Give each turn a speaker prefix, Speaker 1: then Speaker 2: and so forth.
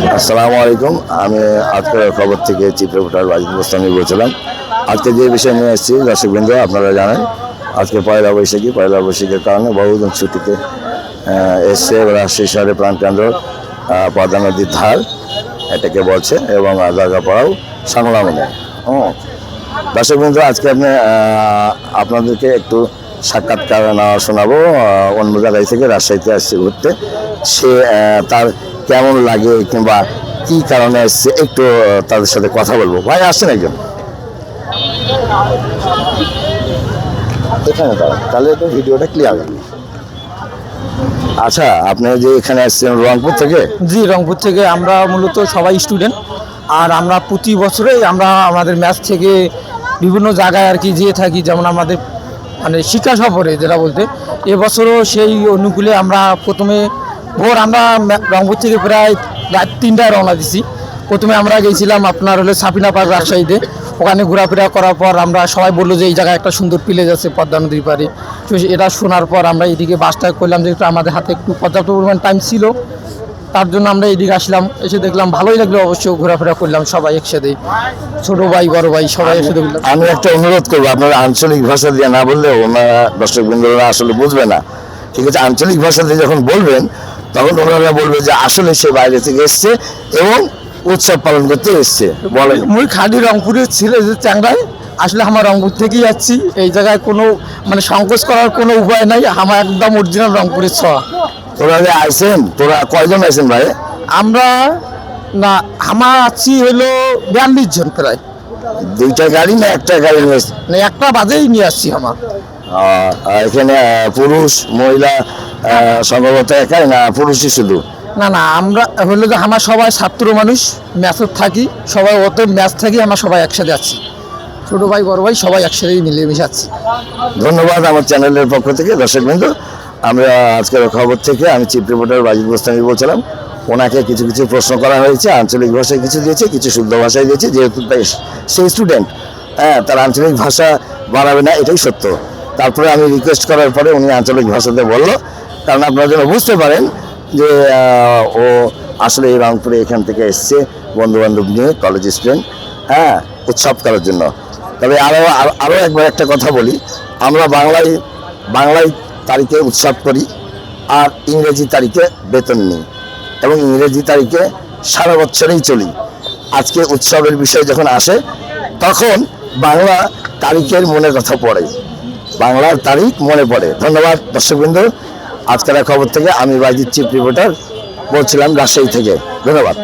Speaker 1: আসসালামু আলাইকুম। আমি আজকের খবর থেকে চিফ রিপোর্টার ওয়াজিদ বোস্তামি বলছিলাম। আজকে যে বিষয় নিয়ে এসেছি দর্শকবৃন্দ, আপনারা জানেন আজকে পয়লা বৈশাখের কারণে বহুজন ছুটিতে এসছে। রাজশাহী শহরের প্রাণকেন্দ্র পদ্মা নদীর ধার এটাকে বলছে এবং দরগাপাড়াও সংলগ্নে। দর্শকবৃন্দ, আজকে আপনাদেরকে একটু সাক্ষাৎকার শোনাবো। অন্য জায়গায় থেকে রাজশাহীতে আসছে ঘুরতে, সে তার কেমন লাগে কিংবা কি কারণে এসছে একটু তাদের সাথে কথা বলবো। ভাই আসছেন একজন এখানে, তাহলে একটু ভিডিওটা ক্লিয়ার হবে। আচ্ছা, আপনি যে এখানে আসছেন রংপুর থেকে?
Speaker 2: জি, রংপুর থেকে। আমরা মূলত সবাই স্টুডেন্ট, আর আমরা প্রতি বছরেই আমরা আমাদের ম্যাচ থেকে বিভিন্ন জায়গায় আর কি যেয়ে থাকি, যেমন আমাদের মানে শিক্ষা সফরে যেটা বলতে। এবছরও সেই অনুকূলে আমরা প্রথমে আমরা রংপুর থেকে প্রায় রাত 3টায় রওনা দিছি। প্রথমে আমরা গেছিলাম আপনার হলো সাফিনা পার্ক রাজশাহীতে। ওখানে ঘোরাফেরা করার পর আমরা সবাই বললো যে এই জায়গায় একটা সুন্দর প্লেস আছে পদ্মা নদীর পাড়ে। তো এটা শোনার পর আমরা এদিকে বাসটা করলাম, যে একটু আমাদের হাতে একটু পর্যাপ্ত পরিমাণ টাইম ছিল, তার জন্য আমরা এদিকে আসলাম। এসে দেখলাম ভালোই লাগলো, অবশ্য ঘোরাফেরা করলাম সবাই একসাথে, ছোটো ভাই বড় ভাই সবাই একসাথে।
Speaker 1: আমি একটা অনুরোধ করবো, আপনারা আঞ্চলিক ভাষা দিয়ে না বললে ওনারা দর্শকবৃন্দরা আসলে বুঝবে না। ঠিক আছে, আঞ্চলিক ভাষা দিয়ে যখন বলবেন তখন ওনারা বলবে যে আসলে সে বাইরে থেকে এসছে এবং উৎসব পালন করতে এসছে। বলেন,
Speaker 2: মুই খালি রংপুরের ছেলে যে চ্যাংরাই, আসলে আমার রংপুর থেকেই যাচ্ছি। এই জায়গায় কোনো মানে সংকোচ করার কোনো উপায় নাই, আমার একদম অরিজিনাল রংপুরের ছোঁয়া।
Speaker 1: তোরা যে আইসেন, তোরা কয়জন আইসেন ভাই?
Speaker 2: আমরা না, আমার আছি হলো 42 জন প্রায়।
Speaker 1: দুইটা গাড়ি না একটা গাড়ি নিয়ে এসছে?
Speaker 2: মানে একটা বাজেই নিয়ে আসছি আমার।
Speaker 1: এখানে পুরুষ মহিলা সম্ভবত একাই না পুরুষই শুধু?
Speaker 2: না না, আমরা হলো যে আমার সবাই ছাত্র মানুষ, ম্যাচত থাকি সবাই, ওতে ম্যাচ থাকি, আমরা সবাই একসাথে আছি, ছোটো ভাই বড় ভাই সবাই একসাথেই মিলেমিশে আছি।
Speaker 1: ধন্যবাদ আমার চ্যানেলের পক্ষ থেকে। দর্শকবৃন্দ, আমরা আজকের খবর থেকে আমি চিফ রিপোর্টার ওয়াজিদ বোস্তামি বলছিলাম। ওনাকে কিছু কিছু প্রশ্ন করা হয়েছে, আঞ্চলিক ভাষায় কিছু দিয়েছে, কিছু শুদ্ধ ভাষায় দিয়েছে। যেহেতু সেই স্টুডেন্ট, তার আঞ্চলিক ভাষা বাড়াবে না, এটাই সত্য। তারপরে আমি রিকোয়েস্ট করার পরে উনি আঞ্চলিক ভাষাতে বললো, কারণ আপনারা যেন বুঝতে পারেন যে ও আসলে এই রংপুরে এখান থেকে এসছে বন্ধুবান্ধব নিয়ে, কলেজ স্টুডেন্ট, উৎসব করার জন্য। তবে আরও একবার একটা কথা বলি, আমরা বাংলায় তারিখে উৎসব করি আর ইংরেজি তারিখে বেতন নিই এবং ইংরেজি তারিখে সারা বছরেই চলি। আজকে উৎসবের বিষয় যখন আসে তখন বাংলা তারিখের মনে কথা পড়ে, বাংলার তারিখ মনে পড়ে। ধন্যবাদ দর্শকবৃন্দ। আজকের খবর থেকে আমি ওয়াজিদ চিফ রিপোর্টার বলছিলাম রাজশাহী থেকে। ধন্যবাদ।